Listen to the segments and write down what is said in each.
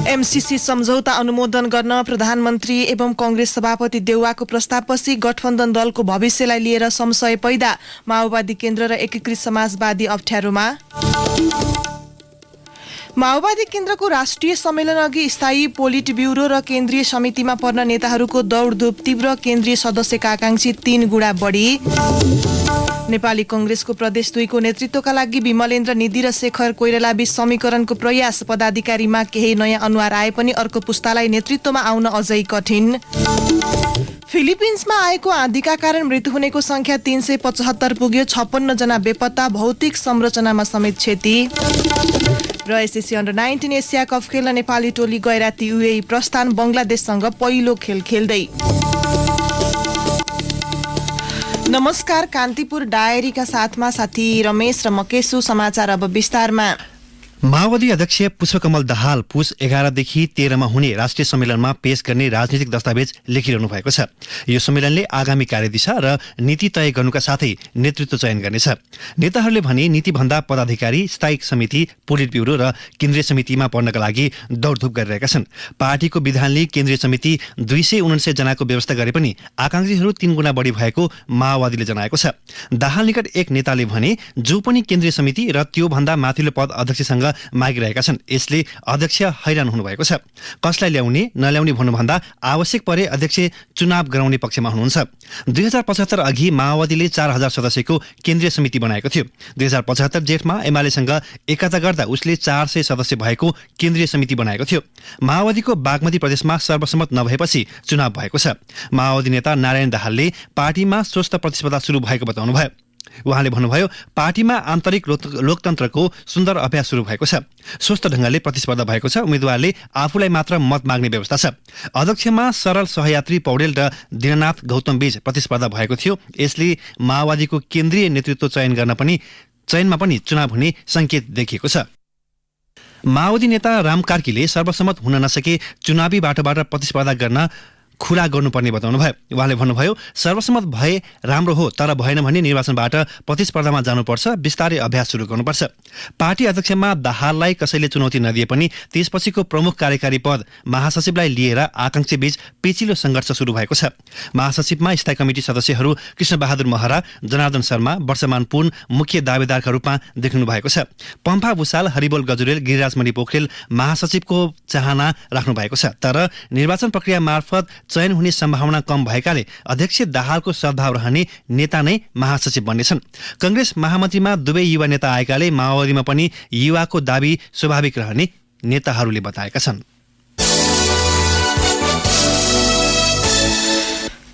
MCC सम्झौता अनुमोदन गर्न प्रधानमन्त्री एवं कांग्रेस सभापति देउवाको प्रस्तावपछि गठबन्धन दलको भविष्यलाई लिएर संशय पैदा, माओवादी केन्द्र र एकीकृत समाजवादी अप्ठ्यारोमा। माओवादी केन्द्रको राष्ट्रिय सम्मेलन अघि स्थायी पोलिट ब्युरो र केन्द्रीय समितिमा पर्न नेताहरूको दौडधुप तीव्र, केन्द्रीय सदस्यका आकांक्षी 3 गुणा बढी। नेपाली कांग्रेसको प्रदेश 2 को नेतृत्वका लागि विमलेन्द्र निधि र शेखर कोइराला बीच समीकरणको प्रयास, पदाधिकारीमा केही नयाँ अनुहार आए पनि अर्को पुस्तालाई नेतृत्वमा आउन अझै कठिन। फिलिपिन्समा आएको आँधीका कारण मृत्यु हुनेको संख्या 375 पुग्यो, 56 जना बेपत्ता, भौतिक संरचनामा समेत क्षति। र एसएससी अन्डर-19 एसिया कप खेल्न नेपाली टोली गैराती युएई प्रस्थान, बंगलादेशसँग पहिलो खेल खेल्दै। नमस्कार, कान्तिपुर डायरीका साथमा साथी रमेश र मकेशु। समाचार अब विस्तारमा। माओवादी अध्यक्ष पुष्पकमल दाहाल पुस 11 देखि 13 मा हुने राष्ट्रिय सम्मेलनमा पेश गर्ने राजनीतिक दस्तावेज लेखिरहनु भएको छ। यो सम्मेलनले आगामी कार्यदिशा र नीति तय गर्नुका साथै नेतृत्व चयन गर्नेछ। नेताहरूले भने नीतिभन्दा पदाधिकारी, स्थायी समिति, पोलिट ब्युरो र केन्द्रीय समितिमा पर्नका लागि दौडधुप गरिरहेका छन्। पार्टीको विधानले केन्द्रीय समिति 249 जनाको व्यवस्था गरे पनि आकांक्षीहरू 3 गुणा बढी भएको माओवादीले जनाएको छ। दाहाल निकट एक नेताले भने जो पनि केन्द्रीय समिति र त्यो भन्दा माथिल्लो पद अध्यक्षसँग मागिरहेका छन्, यसले अध्यक्ष हैरान हुनुभएको छ। कसलाई ल्याउने नल्याउने भन्नुभन्दा आवश्यक परे अध्यक्ष चुनाव गराउने पक्षमा हुनुहुन्छ। 2075 अघि माओवादीले 4000 सदस्यको केन्द्रीय समिति बनाएको थियो। 2075 जेठमा एमालेसँग एकता गर्दा उसले 400 सदस्य भएको केन्द्रीय समिति बनाएको थियो। माओवादीको बागमती प्रदेशमा सर्वसम्मत नभएपछि चुनाव भएको छ। माओवादी नेता नारायण दाहालले पार्टीमा स्वस्थ प्रतिस्पर्धा सुरु भएको बताउनुभयो। उहाँले भन्नुभयो, पार्टीमा आन्तरिक लोकतन्त्रको सुन्दर अभ्यास सुरु भएको छ। स्वस्थ ढंगले प्रतिस्पर्धा भएको छ। उम्मेद्वारले आफूलाई मात्र मत माग्ने व्यवस्था छ। अध्यक्षमा सरल सहयात्री पौडेल र दीननाथ गौतम बीच प्रतिस्पर्धा भएको थियो। यसले माओवादीको केन्द्रीय नेतृत्व चयनमा पनि चुनाव हुने संकेत देखिएको छ। माओवादी नेता राम कार्कीले सर्वसम्मत हुन नसके चुनावी बाटोबाट प्रतिस्पर्धा गर्न खुला गर्नुपर्ने बताउनुभयो। उहाँले भन्नुभयो, सर्वसम्मत भए राम्रो हो, तर भएन भने निर्वाचनबाट प्रतिस्पर्धामा जानुपर्छ, बिस्तारै अभ्यास सुरु गर्नुपर्छ। पार्टी अध्यक्षमा दाहाललाई कसैले चुनौती नदिए पनि त्यसपछिको प्रमुख कार्यकारी पद महासचिवलाई लिएर आकांक्षी बीच पेचिलो संघर्ष सुरु भएको छ। महासचिवमा स्थायी कमिटी सदस्यहरू कृष्णबहादुर महरा, जनार्दन शर्मा, वर्षमान पुन मुख्य दावेदारका रूपमा देखिनु भएको छ। पम्फा भूषाल, हरिबोल गजुरेल, गिरिराजमणि पोखरेल महासचिवको चाहना राख्नु भएको छ। तर निर्वाचन प्रक्रिया मार्फत चयन हुने सम्भावना कम भएकाले अध्यक्ष दाहालको सद्भाव रहने नेता नै महासचिव बन्नेछन्। कांग्रेस महामन्त्रीमा दुवै युवा नेता आएकाले माओवादीमा पनि युवाको दाबी स्वाभाविक रहने नेताहरूले बताएका छन्।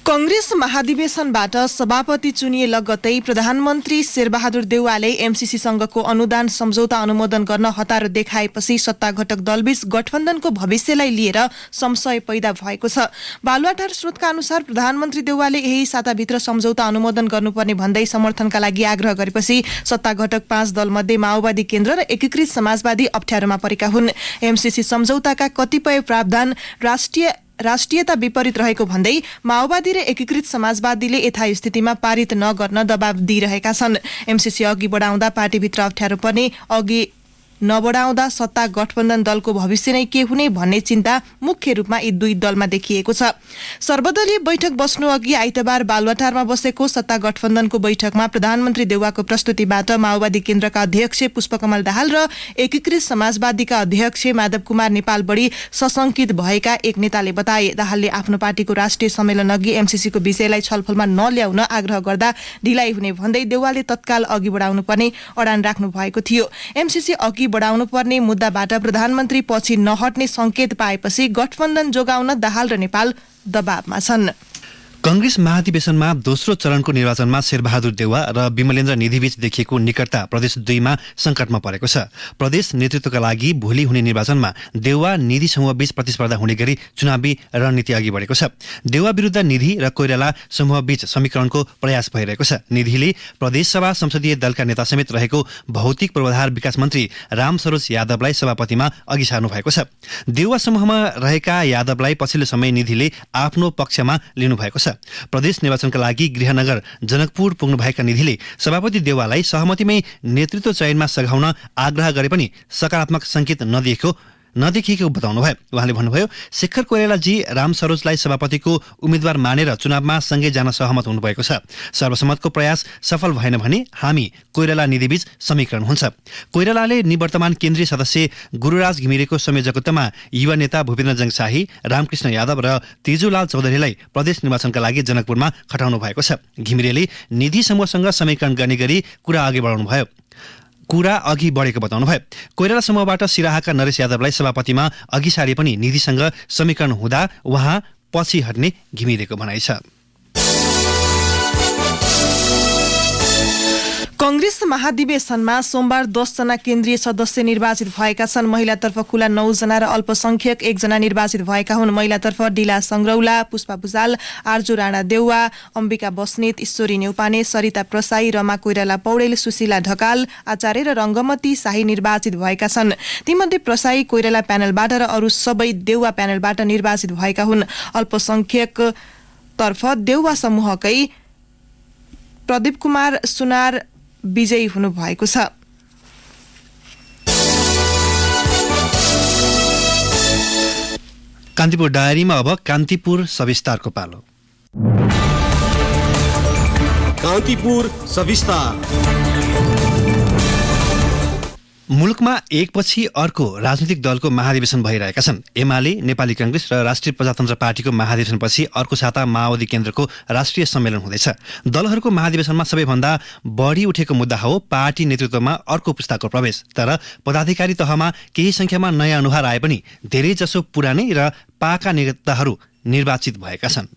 कांग्रेस महाधिवेशनबाट सभापति चुनिए लगत्तै प्रधानमन्त्री शेरबहादुर देउवाले एमसीसीसँगको अनुदान सम्झौता अनुमोदन गर्न हतारो देखाएपछि सत्ताघटक दलबीच गठबन्धनको भविष्यलाई लिएर संशय पैदा भएको छ। बालुवाटार स्रोतका अनुसार प्रधानमन्त्री देउवाले यही साताभित्र सम्झौता अनुमोदन गर्नुपर्ने भन्दै समर्थनका लागि आग्रह गरेपछि सत्ताघटक 5 दलमध्ये माओवादी केन्द्र र एकीकृत समाजवादी अप्ठ्यारोमा परेका हुन्। एमसीसी सम्झौताका कतिपय प्रावधान राष्ट्रियता विपरीत रहेको भन्दै माओवादी र एकीकृत समाजवादीले यथास्थितिमा पारित नगर्न दबाव दिइरहेका छन्। एमसीसी अघि बढाउँदा पार्टीभित्र अप्ठ्यारो पर्ने, अघि नबढाउँदा सत्ता गठबन्धन दलको भविष्य नै के हुने भन्ने चिन्ता मुख्य रूपमा यी दुई दलमा देखिएको छ। सर्वदलीय बैठक बस्नु अघि आइतबार बालुवाटारमा बसेको सत्ता गठबन्धनको बैठकमा प्रधानमन्त्री देउवाको प्रस्तुतिबाट माओवादी केन्द्रका अध्यक्ष पुष्पकमल दाहाल र एकीकृत समाजवादीका अध्यक्ष माधव कुमार नेपाल बढी सशंकित भएका एक नेताले बताए। दाहालले आफ्नो पार्टीको राष्ट्रिय सम्मेलन अघि एमसीसीको विषयलाई छलफलमा नल्याउन आग्रह गर्दा ढिलाइ हुने भन्दै देउवाले तत्काल अघि बढाउनु पर्ने अडान राख्नु भएको थियो। एमसीसी अघि बढाउनु पर्ने मुद्दाबाट प्रधानमन्त्री पछि नहट्ने संकेत पाएपछि गठबन्धन जोगाउन दाहाल र नेपाल दबावमा छन्। कांग्रेस महाधिवेशनमा दोस्रो चरणको निर्वाचनमा शेरबहादुर देउवा र विमलेन्द्र निधिबीच देखिएको निकटता प्रदेश 2 मा संकटमा परेको छ। प्रदेश नेतृत्वका लागि भोलि हुने निर्वाचनमा देउवा निधि समूहबीच प्रतिस्पर्धा हुने गरी चुनावी रणनीति अघि बढेको छ। देउवा विरुद्ध निधि र कोइराला समूहबीच समीकरणको प्रयास भइरहेको छ। निधिले प्रदेशसभा संसदीय दलका नेता समेत रहेको भौतिक पूर्वाधार विकास मन्त्री रामसरोज यादवलाई सभापतिमा अघि सार्नु भएको छ। देउवा समूहमा रहेका यादवलाई पछिल्लो समय निधिले आफ्नो पक्षमा लिनु भएको छ। प्रदेश निर्वाचनका लागि गृहनगर जनकपुर पुग्नुभएका निधिले सभापति देउवालाई सहमतिमै नेतृत्व चयनमा सघाउन आग्रह गरे पनि सकारात्मक संकेत नदिएको नदेखिएको बताउनुभयो। उहाँले भन्नुभयो शेखर कोइरालाजी राम सरोजलाई सभापतिको उम्मेद्वार मानेर चुनावमा सँगै जान सहमत हुनुभएको छ। सर्वसम्मतको प्रयास सफल भएन भने हामी कोइराला निधिबीच समीकरण हुन्छ। कोइरालाले निवर्तमान केन्द्रीय सदस्य गुरुराज घिमिरेको संयोजकत्वमा युवा नेता भूपेन्द्रजङ शाही, रामकृष्ण यादव र तेजुलाल चौधरीलाई प्रदेश निर्वाचनका लागि जनकपुरमा खटाउनु भएको छ। घिमिरेले निधि समूहसँग समीकरण गर्ने गरी कुरा अघि बढेको बताउनुभयो। कोइराला समूहबाट सिराहाका नरेश यादवलाई सभापतिमा अघि सारे पनि निधिसँग समीकरण हुँदा उहाँ पछि हट्ने घिमिरेको भनाइ छ। कंग्रेस महाधिवेशनमा सोमबार 10 जना केन्द्रीय सदस्य निर्वाचित भएका छन्। महिलातर्फ कुल 9 जना र अल्पसंख्यक 1 जना निर्वाचित भएका हुन्। महिलातर्फ डिला संग्रौला, पुष्पा भुजाल, आर्जु राणा देउवा, अम्बिका बस्नेत, ईश्वरी न्यौपाने, सरिता प्रसाई, रमा कोइराला पौडेल, सुशीला ढकाल, आचार्य र रंगमती शाही निर्वाचित भएका छन्। तीमध्ये प्रसाई कोइराला प्यानलबाट र अरू सबै देउवा प्यानलबाट निर्वाचित भएका हुन्। अल्पसंख्यक तर्फ देउवा समूहकै प्रदीप कुमार सुनार विजयी हुनु भएको छ। कान्तिपुर डायरीमा अब कान्तिपुर सविस्तारको पालो। कान्तिपुर सविस्तार। मुलुकमा एकपछि अर्को राजनीतिक दलको महाधिवेशन भइरहेका छन्। एमाले, नेपाली कांग्रेस र राष्ट्रिय प्रजातन्त्र पार्टीको महाधिवेशनपछि अर्को साता माओवादी केन्द्रको राष्ट्रिय सम्मेलन हुँदैछ। दलहरूको महाधिवेशनमा सबैभन्दा बढी उठेको मुद्दा हो पार्टी नेतृत्वमा अर्को पुस्ताको प्रवेश। तर पदाधिकारी तहमा केही संख्यामा नयाँ अनुहार आए पनि धेरैजसो पुरानै र पाका नेताहरू निर्वाचित भएका छन्।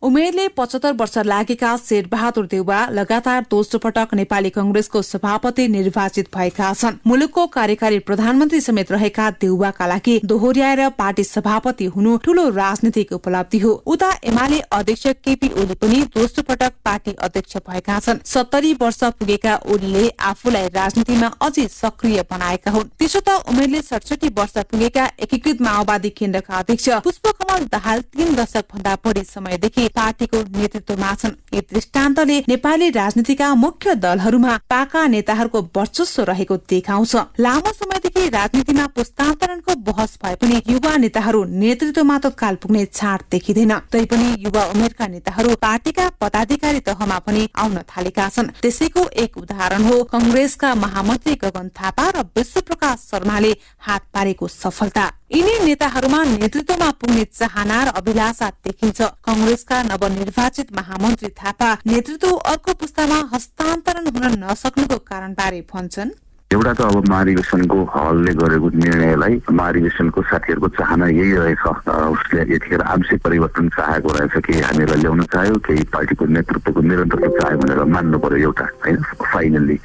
उमेरले 75 वर्ष लागेका शेरबहादुर देउवा लगातार दोस्रो पटक नेपाली कांग्रेसको सभापति निर्वाचित भएका छन्। मुलुकको कार्यकारी प्रधानमन्त्री समेत रहेका देउवाका लागि दोहोर्याएर पार्टी सभापति हुनु ठूलो राजनीतिक उपलब्धि हो। उता एमाले अध्यक्ष केपी ओली पनि दोस्रो पटक पार्टी अध्यक्ष भएका छन्। 70 वर्ष पुगेका ओलीले आफूलाई राजनीतिमा अझै सक्रिय बनाएका हुन्। त्यसो त उमेरले 67 वर्ष पुगेका एकीकृत माओवादी केन्द्रका अध्यक्ष पुष्पकमल दाहाल 3 दशक भन्दा बढी समयदेखि पार्टीको नेतृत्वमा छन्। यी दृष्टान्तले नेपाली राजनीतिका मुख्य दलहरूमा पाका नेताहरूको वर्चस्व रहेको देखाउँछ। लामो समयदेखि राजनीतिमा पुस्तान्तरणको बहस भए पनि युवा नेताहरू नेतृत्वमा तत्काल पुग्ने छाँट देखिँदैन। तैपनि युवा उमेरका नेताहरू पार्टीका पदाधिकारी तहमा पनि आउन थालेका छन्। त्यसैको एक उदाहरण हो कंग्रेसका महामन्त्री गगन थापा र विश्वप्रकाश शर्माले हात पारेको सफलता। यिनी नेताहरूमा नेतृत्वमा पुग्ने चाहना र अभिलाषा देखिन्छ। कंग्रेसका नवनिर्वाचित महामन्त्री थापा नेतृत्व अर्को पुस्तामा हस्तान्तरण हुन नसक्नुको कारणबारे भन्छन्। एउटा त अब महाधिवेशनको हलले गरेको निर्णयलाई महाधिवेशनको साथीहरूको चाहना यही रहेछ। उसले यतिखेर आंशिक परिवर्तन चाहेको रहेछ कि हामीलाई ल्याउन चाह्यो, केही पार्टीको नेतृत्वको निरन्तरता चाह्यो भनेर मान्नु पर्यो एउटा, होइन, फाइनल्ली।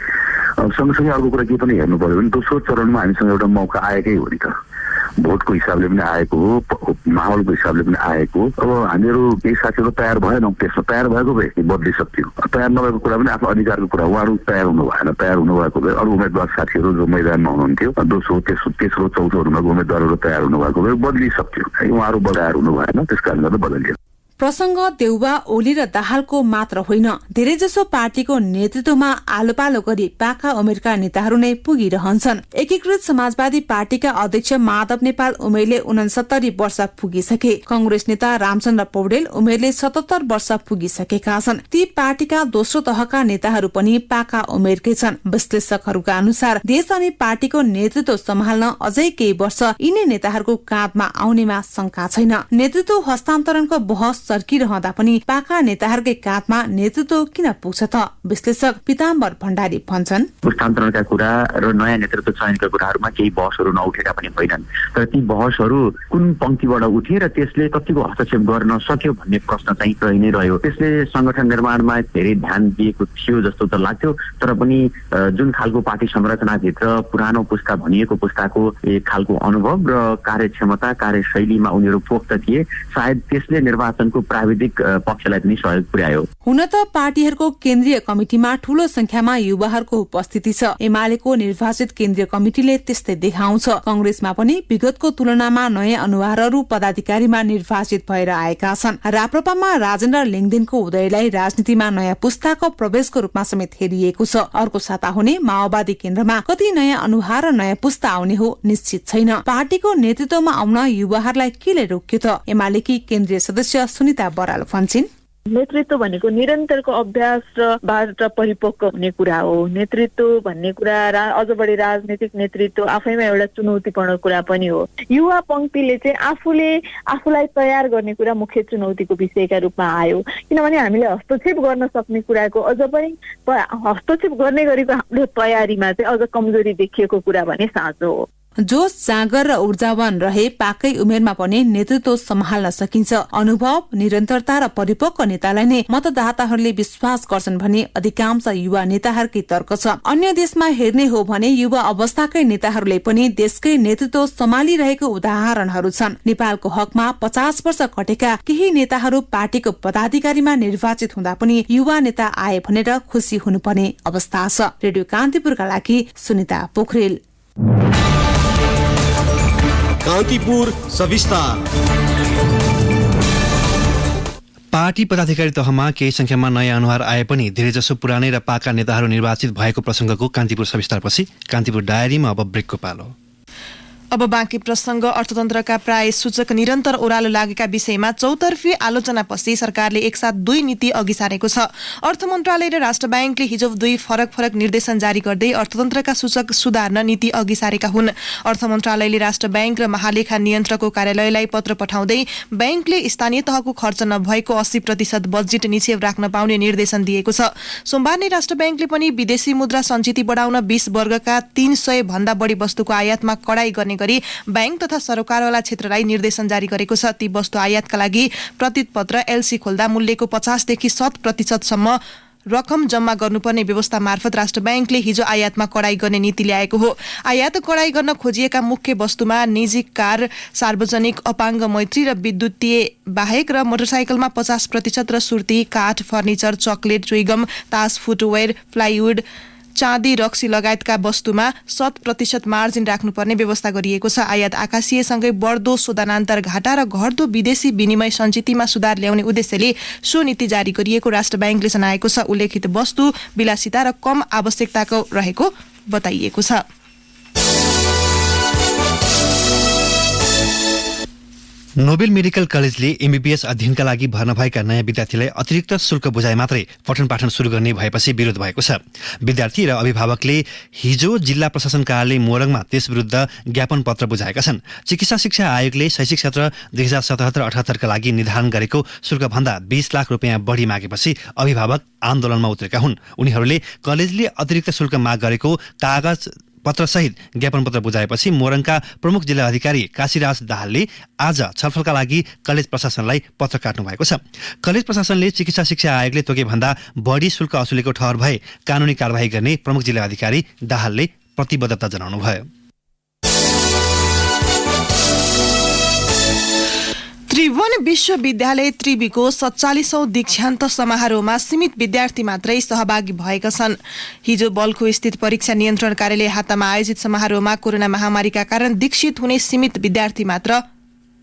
सँगसँगै अर्को कुरा के पनि हेर्नु पर्यो भने दोस्रो चरणमा हामीसँग एउटा मौका आएकै हो नि त। भोटको हिसाबले पनि आएको हो, माहौलको हिसाबले पनि आएको। अब हामीहरू केही साथीहरू तयार भएनौँ, त्यसमा तयार भएको भए बदलिसक्थ्यो। तयार नभएको कुरा पनि आफ्नो अधिकारको कुरा, उहाँहरू तयार हुनु भएन। तयार हुनुभएको भए अरू उम्मेद्वार साथीहरू जो मैदानमा हुनुहुन्थ्यो, दोस्रो तेस्रो चौथोहरूमा उम्मेद्वारहरू तयार हुनुभएको भए बदलिसक्थ्यो। उहाँहरू तयार हुनु भएन, त्यस कारणले गर्दा बदलियो। प्रसंग देउवा, ओली र दाहालको मात्र होइन, धेरैजसो पार्टीको नेतृत्वमा आलोपालो गरी पाका उमेरका नेताहरू नै पुगिरहन्छन्। एकीकृत समाजवादी पार्टीका अध्यक्ष माधव नेपाल उमेरले 69 वर्ष पुगिसके। कंग्रेस नेता रामचन्द्र पौडेल उमेरले 77 वर्ष पुगिसकेका छन्। ती पार्टीका दोस्रो तहका नेताहरू पनि पाका उमेरकै छन्। विश्लेषकहरूका अनुसार देश अनि पार्टीको नेतृत्व सम्हाल्न अझै केही वर्ष यिनी नेताहरूको काँधमा आउनेमा शंका छैन। नेतृत्व हस्तान्तरणको बहस सर्किरहँदा पनि पाका नेताहरूकै काँधमा नेतृत्व किन पुग्छ त? विश्लेषक पीताम्बर भण्डारी भन्छन्। पुस्तान्तरणका कुरा र नयाँ नेतृत्व चयनका कुराहरूमा केही बहसहरू नउठेका पनि होइनन्, तर ती बहसहरू कुन पंक्तिबाट उठे र त्यसले कतिको हस्तक्षेप गर्न सक्यो भन्ने प्रश्न चाहिँ रहि नै रह्यो। त्यसले संगठन निर्माणमा धेरै ध्यान दिएको थियो जस्तो त लाग्थ्यो, तर पनि जुन खालको पार्टी संरचनाभित्र पुरानो पुस्ता भनिएको पुस्ताको एक खालको अनुभव र कार्यक्षमता, कार्यशैलीमा उनीहरू पोख्त थिए, सायद त्यसले निर्वाचनको पार्टीको प्राविधिक पक्षलाई पनि सहयोग पुर्यायो। हुन त पार्टीहरूको केन्द्रीय कमिटीमा ठूलो संख्यामा युवाहरूको उपस्थिति छ। एमालेको निर्वाचित केन्द्रीय कमिटीले त्यस्तै देखाउँछ। कंग्रेसमा पनि विगतको तुलनामा नयाँ अनुहारहरू पदाधिकारीमा निर्वाचित भएर आएका छन्। राप्रपामा राजेन्द्र लिङदेनको उदयलाई राजनीतिमा नयाँ पुस्ताको प्रवेशको रूपमा समेत हेरिएको छ। अर्को साता हुने माओवादी केन्द्रमा कति नयाँ अनुहार र नयाँ पुस्ता आउने हो निश्चित छैन। पार्टीको नेतृत्वमा आउन युवाहरूलाई केले रोक्यो त? एमालेकी केन्द्रीय सदस्य सुनिता बराल भन्छिन्, नेतृत्व भनेको निरन्तरको अभ्यास र बाट परिपक्व हुने कुरा हो। नेतृत्व भन्ने कुरा अझ बढी राजनीतिक नेतृत्व आफैमा एउटा चुनौतीपूर्ण कुरा पनि हो। युवा पंक्तिले चाहिँ आफूलाई तयार गर्ने कुरा मुख्य चुनौतीको विषयका रूपमा आयो, किनभने हामीले हस्तक्षेप गर्न सक्ने कुराको अझ पनि हस्तक्षेप गर्ने गरेको हाम्रो तयारीमा चाहिँ अझ कमजोरी देखिएको कुरा भने साँचो हो। जोश जाँगर र ऊर्जावान रहे पाकै उमेरमा पनि नेतृत्व सम्हाल्न सकिन्छ। अनुभव, निरन्तरता र परिपक्व नेतालाई नै मतदाताहरूले विश्वास गर्छन् भने अधिकांश युवा नेताहरूकै तर्क छ। अन्य देशमा हेर्ने हो भने युवा अवस्थाकै नेताहरूले पनि देशकै नेतृत्व सम्हालिरहेको उदाहरणहरू छन्। नेपालको हकमा 50 वर्ष कटेका केही नेताहरू पार्टीको पदाधिकारीमा निर्वाचित हुँदा पनि युवा नेता आए भनेर खुसी हुनुपर्ने अवस्था छ। रेडियो कान्तिपुरका लागि सुनिता पोखरेल। कान्तिपुर सविस्तार। पार्टी पदाधिकारी तहमा केही संख्यामा नयाँ अनुहार आए पनि धेरैजसो पुरानै र पाका नेताहरू निर्वाचित भएको प्रसङ्गको कान्तिपुर सविस्तारपछि कान्तिपुर डायरीमा अब ब्रेकको पालो। अब बाँकी प्रसङ्ग। अर्थतन्त्रका प्राय सूचक निरन्तर ओह्रालो लागेका विषयमा चौतर्फी आलोचनापछि सरकारले एकसाथ 2 नीति अघि सारेको छ। अर्थ मन्त्रालय र राष्ट्र ब्याङ्कले हिजो 2 फरक निर्देशन जारी गर्दै अर्थतन्त्रका सूचक सुधार्न नीति अघि सारेका हुन्। अर्थ मन्त्रालयले राष्ट्र ब्याङ्क र महालेखा नियन्त्रकको कार्यालयलाई पत्र पठाउँदै ब्याङ्कले स्थानीय तहको खर्च नभएको 80% बजेट निक्षेप राख्न पाउने निर्देशन दिएको छ। सोमबार नै राष्ट्र ब्याङ्कले पनि विदेशी मुद्रा सञ्चित बढाउन 20 वर्गका 300 भन्दा बढी वस्तुको आयातमा कडाई गर्ने गरी बैंक तथा सरकारवाला क्षेत्रलाई निर्देशन जारी गरेको छ। ती वस्तु आयातका लागि प्रतिपत्र एलसी खोल्दा मूल्यको 50 देखि 100% सम्म रकम जम्मा गर्नुपर्ने व्यवस्था मार्फत राष्ट्र ब्याङ्कले हिजो आयातमा कडाई गर्ने नीति ल्याएको हो। आयात कडाई गर्न खोजिएका मुख्य वस्तुमा निजी कार, सार्वजनिक अपाङ्ग मैत्री र विद्युतीय बाहेक र मोटरसाइकलमा 50% र सुर्ती, काठ, फर्निचर, चकलेट, च्युइगम, तास, फुटवेयर, प्लाइवुड, चाँदी, रक्सी लगायतका वस्तुमा 100% मार्जिन राख्नुपर्ने व्यवस्था गरिएको छ। आयात आकाशीयसँगै बढ्दो शोधनान्तर घाटा र घट्दो विदेशी विनिमय सञ्चितमा सुधार ल्याउने उद्देश्यले सो नीति जारी गरिएको राष्ट्र ब्याङ्कले जनाएको छ। उल्लेखित वस्तु विलासिता र कम आवश्यकताको रहेको बताइएको छ। नोबेल मेडिकल कलेजले एमबीबीएस अध्ययनका लागि भर्ना भएका नयाँ विद्यार्थीलाई अतिरिक्त शुल्क बुझाए मात्रै पठन पाठन सुरु गर्ने भएपछि विरोध भएको छ। विद्यार्थी र अभिभावकले हिजो जिल्ला प्रशासन कार्यालय मोरङमा त्यस विरुद्ध ज्ञापन पत्र बुझाएका छन्। चिकित्सा शिक्षा आयोगले शैक्षिक सत्र 2077-78 का लागि निर्धारण गरेको शुल्कभन्दा 20 लाख रुपियाँ बढी मागेपछि अभिभावक आन्दोलनमा उत्रेका हुन्। उनीहरूले कलेजले अतिरिक्त शुल्क माग गरेको कागज पत्रसहित ज्ञापन पत्र बुझाएपछि मोरङका प्रमुख जिल्ला अधिकारी काशीराज दाहालले आज छलफलका लागि कलेज प्रशासनलाई पत्र काट्नु भएको छ। कलेज प्रशासनले चिकित्सा शिक्षा आयोगले तोके भन्दा बढी शुल्क असुलेको ठहर भए कानुनी कारबाही गर्ने प्रमुख जिल्ला अधिकारी दाहालले प्रतिबद्धता जनाउनुभयो। त्रिभुवन विश्वविद्यालय त्रिवीको 47औं दीक्षान्त समारोहमा सीमित विद्यार्थी मात्रै सहभागी भएका छन्। हिजो बल्खु स्थित परीक्षा नियन्त्रण कार्यालय हातामा आयोजित समारोहमा कोरोना महामारीका कारण दीक्षित हुने सीमित विद्यार्थी मात्र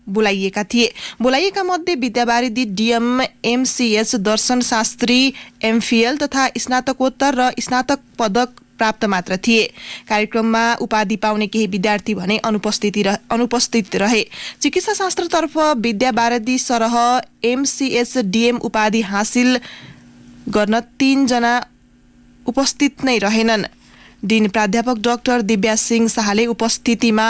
बोलाइएका थिए। बोलाइएका मध्ये विद्यावारिधि डीएम, एमसीएच, दर्शन शास्त्री, एमफिएल तथा स्नातकोत्तर र स्नातक पदक प्राप्त मात्र थिए। कार्यक्रममा उपाधि पाउने केही विद्यार्थी भने अनुपस्थित रहे। चिकित्सा शास्त्रतर्फ विद्यावारिधि सरह एमसीएच डीएम उपाधि हासिल गर्न 3 जना उपस्थित नै रहेनन्। डिन प्राध्यापक डाक्टर दिव्या सिंह शाहले उपस्थितिमा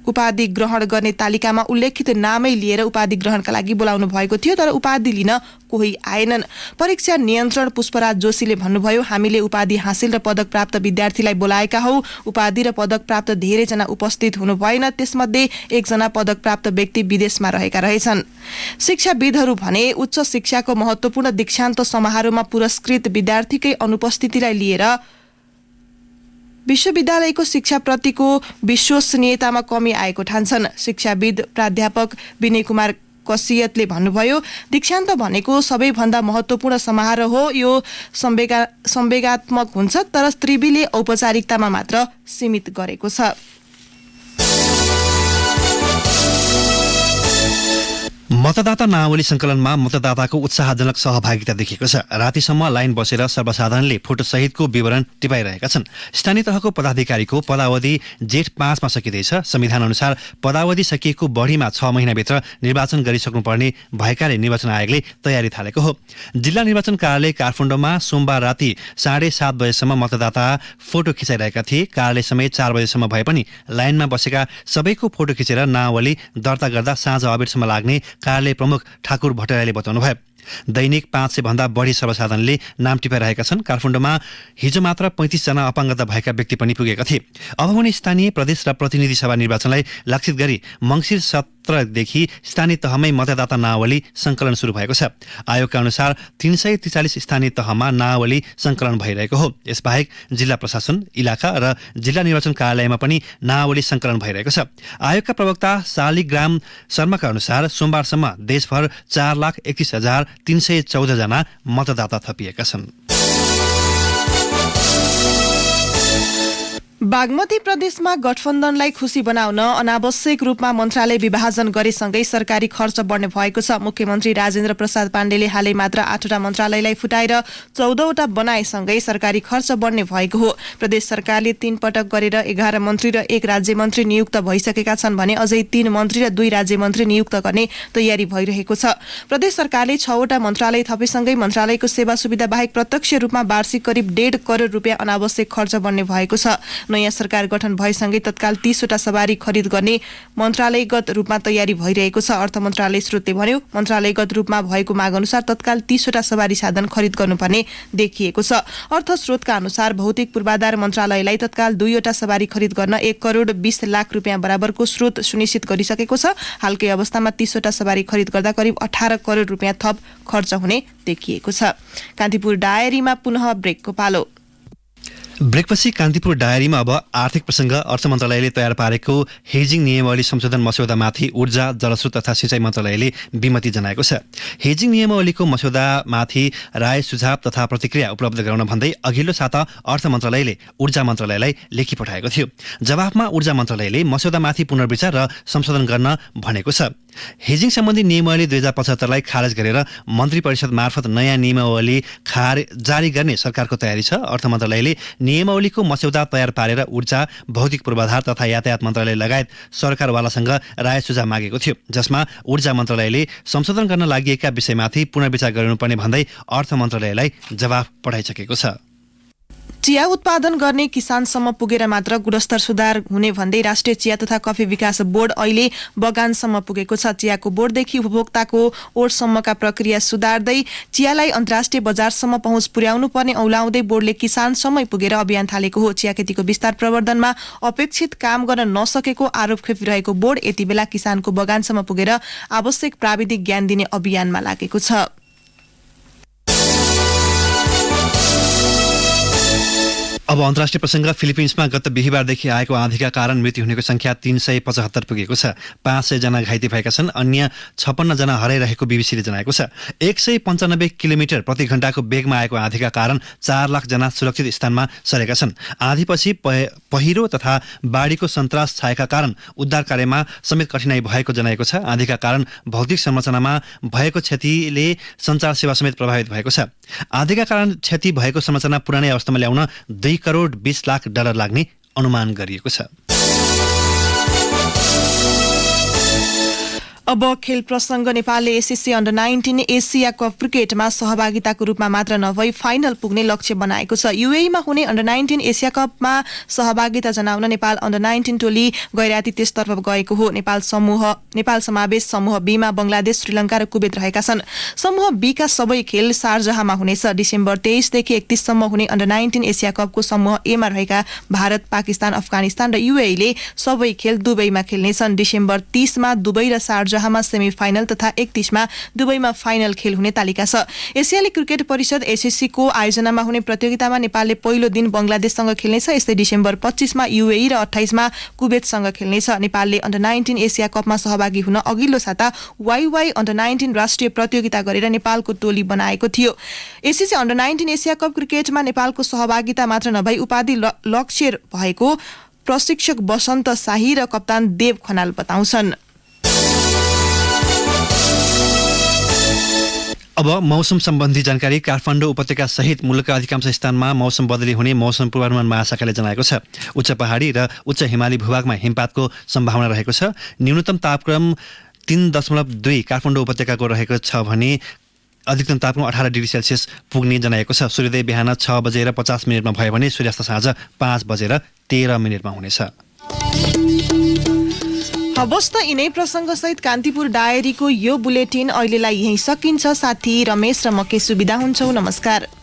उपाधि ग्रहण गर्ने तालिकामा उल्लेखित नामै लिएर उपाधि ग्रहणका लागि बोलाउनु भएको थियो, तर उपाधि लिन कोही आएनन्। परीक्षा नियन्त्रण पुष्पराज जोशीले भन्नुभयो, हामीले उपाधि हासिल र पदक प्राप्त विद्यार्थीलाई बोलाएका हौ। उपाधि र पदक प्राप्त धेरैजना उपस्थित हुनु भएन। त्यसमध्ये 1 जना पदक प्राप्त व्यक्ति विदेशमा रहेका रहेछन्। शिक्षाविदहरू भने उच्च शिक्षाको महत्त्वपूर्ण दीक्षान्त समारोहमा पुरस्कृत विद्यार्थीकै अनुपस्थितिलाई लिएर विश्वविद्यालयको शिक्षाप्रतिको विश्वसनीयतामा कमी आएको ठान्छन्। शिक्षाविद प्राध्यापक विनय कुमार कसियतले भन्नुभयो, दीक्षान्त भनेको सबैभन्दा महत्त्वपूर्ण समारोह हो। यो संवेगात्मक हुन्छ, तर त्रिवीले औपचारिकतामा मात्र सीमित गरेको छ। मतदाता नावली संकलनमा मतदाताको उत्साहजनक सहभागिता देखिएको छ। रातिसम्म लाइन बसेर सर्वसाधारणले फोटो सहितको विवरण टिपाइरहेका छन्। स्थानीय तहको पदाधिकारीको पदावधि जेठ 5 मा सकिँदैछ। संविधान अनुसार पदावधि सकिएको बढीमा 6 महिनाभित्र निर्वाचन गरिसक्नुपर्ने भएकाले निर्वाचन आयोगले तयारी थालेको हो। जिल्ला निर्वाचन कार्यालय काठमाडौँमा सोमबार राति 7:30 बजेसम्म मतदाता फोटो खिचाइरहेका थिए। कार्यालय समय 4 बजेसम्म भए पनि लाइनमा बसेका सबैको फोटो खिचेर नावली दर्ता गर्दा साँझ अबेरसम्म लाग्ने कार्यालय प्रमुख ठाकुर भट्टराईले बताउनुभयो। दैनिक 500 भन्दा बढी सर्वसाधारणले नाम टिपाइरहेका छन्। काठमाडौँमा हिजो मात्र 35 जना अपाङ्गता भएका व्यक्ति पनि पुगेका थिए। अब हुने स्थानीय, प्रदेश र प्रतिनिधि सभा निर्वाचनलाई लक्षित गरी मङ्सिर 17देखि स्थानीय तहमै मतदाता नावली संकलन सुरु भएको छ। आयोगका अनुसार 343 स्थानीय तहमा नावली संकलन भइरहेको हो। यसबाहेक जिल्ला प्रशासन, इलाका र जिल्ला निर्वाचन कार्यालयमा पनि नावली संकलन भइरहेको छ। आयोगका प्रवक्ता शालिग्राम शर्माका अनुसार सोमबारसम्म देशभर 4,31,314 जना मतदाता थपिएका छन्। बागमती प्रदेशमा गठबन्धनलाई खुशी बनाउन अनावश्यक रूपमा मन्त्रालय विभाजन गरेसँगै सरकारी खर्च बढ्ने भएको छ। मुख्यमन्त्री राजेन्द्र प्रसाद पाण्डेले हालै मात्र 8वटा मन्त्रालयलाई फुटाएर 14वटा बनाएसँगै सरकारी खर्च बढ्ने भएको हो। प्रदेश सरकारले 3 पटक गरेर 11 मन्त्री र 1 राज्य मन्त्री नियुक्त भइसकेका छन् भने अझै 3 मन्त्री र 2 राज्य मन्त्री नियुक्त गर्ने तयारी भइरहेको छ। प्रदेश सरकारले 6वटा मन्त्रालय थपेसँगै मन्त्रालयको सेवा सुविधा बाहेक प्रत्यक्ष रूपमा वार्षिक करिब 1.5 करोड रुपियाँ अनावश्यक खर्च बढ्ने भएको छ। नयाँ सरकार गठन भएसँगै तत्काल 30वटा सवारी खरिद गर्ने मन्त्रालयगत रूपमा तयारी भइरहेको छ। अर्थ मन्त्रालय स्रोतले भन्यो, मन्त्रालयगत रूपमा भएको माग अनुसार तत्काल 30वटा सवारी साधन खरिद गर्नुपर्ने देखिएको छ। अर्थ स्रोतका अनुसार भौतिक पूर्वाधार मन्त्रालयलाई तत्काल 2वटा सवारी खरिद गर्न 1 करोड 20 लाख रुपियाँ बराबरको स्रोत सुनिश्चित गरिसकेको छ। हालकै अवस्थामा 30वटा सवारी खरिद गर्दा करिब 18 करोड रुपियाँ थप खर्च हुने देखिएको छ। कान्तिपुर डायरीमा पुनः ब्रेकको पालो। ब्रेकपछि कान्तिपुर डायरीमा अब आर्थिक प्रसङ्ग। अर्थ मन्त्रालयले तयार पारेको हेजिङ नियमावली संशोधन मस्यौदामाथि ऊर्जा, जलस्रोत तथा सिँचाइ मन्त्रालयले विमति जनाएको छ। हेजिङ नियमावलीको मस्यौदामाथि राय, सुझाव तथा प्रतिक्रिया उपलब्ध गराउन भन्दै अघिल्लो साता अर्थ मन्त्रालयले ऊर्जा मन्त्रालयलाई लेखी पठाएको थियो। जवाफमा ऊर्जा मन्त्रालयले मस्यौदामाथि पुनर्विचार र संशोधन गर्न भनेको छ। हेजिङ सम्बन्धी नियमावली 2075लाई खारेज गरेर मन्त्री परिषद मार्फत नयाँ नियमावली जारी गर्ने सरकारको तयारी छ। अर्थ मन्त्रालयले नियमावलीको मस्यौदा तयार पारेर ऊर्जा, भौतिक पूर्वाधार तथा यातायात मन्त्रालय लगायत सरकारवालासँग राय सुझाव मागेको थियो, जसमा ऊर्जा मन्त्रालयले संशोधन गर्न लागि विषयमाथि पुनर्विचार गर्नुपर्ने भन्दै अर्थ मन्त्रालयलाई जवाफ पठाइसकेको छ। चिया उत्पादन गर्ने किसानसम्म पुगेर मात्र गुणस्तर सुधार हुने भन्दै राष्ट्रिय चिया तथा कफी विकास बोर्ड अहिले बगानसम्म पुगेको छ। चियाको बोर्डदेखि उपभोक्ताको ओठसम्मका प्रक्रिया सुधार्दै चियालाई अन्तर्राष्ट्रिय बजारसम्म पहुँच पुर्याउनु पर्ने औलाउँदै बोर्डले किसानसम्मै पुगेर अभियान थालेको हो। चिया खेतीको विस्तार प्रवर्धनमा अपेक्षित काम गर्न नसकेको आरोप खेपिरहेको बोर्ड यति बेला किसानको बगानसम्म पुगेर आवश्यक प्राविधिक ज्ञान दिने अभियानमा लागेको छ। अब अन्तर्राष्ट्रिय प्रसङ्ग। फिलिपिन्समा गत बिहिबारदेखि आएको आँधीका कारण मृत्यु हुनेको संख्या 375 पुगेको छ। 500 जना घाइते भएका छन्। अन्य 56 जना हराइरहेको बीबीसीले जनाएको छ। 195 किलोमिटर प्रति घण्टाको वेगमा आएको आँधीका कारण 4 लाख जना सुरक्षित स्थानमा सरेका छन्। आँधीपछि पहिरो तथा बाढीको सन्तास छाएका कारण उद्धार कार्यमा समेत कठिनाई भएको जनाएको छ। आँधीका कारण भौतिक संरचनामा भएको क्षतिले सञ्चार सेवा समेत प्रभावित भएको छ। आँधीका कारण क्षति भएको संरचना पुरानै अवस्थामा ल्याउन 2 करोड 20 लाख डलर लाग्ने अनुमान गरिएको छ। अब खेल प्रसङ्ग। नेपालले एसएससी अन्डर 19 एसिया कप क्रिकेटमा सहभागिताको रूपमा मात्र नभई फाइनल पुग्ने लक्ष्य बनाएको छ। युएईमा हुने अन्डर 19 एसिया कपमा सहभागिता जनाउन नेपाल अन्डर 19 टोली गैराती त्यसतर्फ गएको हो। नेपाल समावेश समूह बी मा बंगलादेश, श्रीलङ्का र कुवेत रहेका छन्। समूह बी का सबै खेल शारजाहमा हुनेछ। डिसेम्बर 23 देखि 31 सम्म हुने अन्डर 19 एसिया कपको समूह ए मा रहेका भारत, पाकिस्तान, अफगानिस्तान र युएईले सबै खेल दुबईमा खेल्नेछन्। डिसेम्बर 30 मा दुबई र शारजाह 15मा सेमी फाइनल तथा 31मा दुबईमा फाइनल खेल हुने तालिका छ। एसियाली क्रिकेट परिषद एसएससी को आयोजनामा हुने प्रतियोगितामा नेपालले पहिलो दिन बंगलादेशसँग खेल्नेछ। यस्तै डिसेम्बर 25मा युएई र 28मा कुवेतसँग खेल्नेछ। नेपालले अन्डर 19 एसिया कपमा सहभागी हुन अघिल्लो साता वाइवाई अन्डर 19 राष्ट्रिय प्रतियोगिता गरेर नेपालको टोली बनाएको थियो। एसिसी अन्डर 19 एसिया कप क्रिकेटमा नेपालको सहभागिता मात्र नभई उपाधि लक्ष्य भएको प्रशिक्षक बसन्त शाही र कप्तान देव खनाल बताउँछन्। अब मौसम सम्बन्धी जानकारी। काठमाडौँ उपत्यका सहित मुलुकका अधिकांश स्थानमा मौसम बदली हुने मौसम पूर्वानुमान महाशाखाले जनाएको छ। उच्च पहाडी र उच्च हिमाली भूभागमा हिमपातको सम्भावना रहेको छ। न्यूनतम तापक्रम 3.2 काठमाडौँ उपत्यकाको रहेको छ भने अधिकतम तापक्रम 18 डिग्री सेल्सियस पुग्ने जनाएको छ। सूर्योदय बिहान 6:50 भयो भने सूर्यास्त साँझ 5:13 हुनेछ। हवस् त यिनै प्रसङ्गसहित कान्तिपुर डायरीको यो बुलेटिन अहिलेलाई यही सकिन्छ। साथी रमेश र म केसु बिदा हुन्छौ। नमस्कार।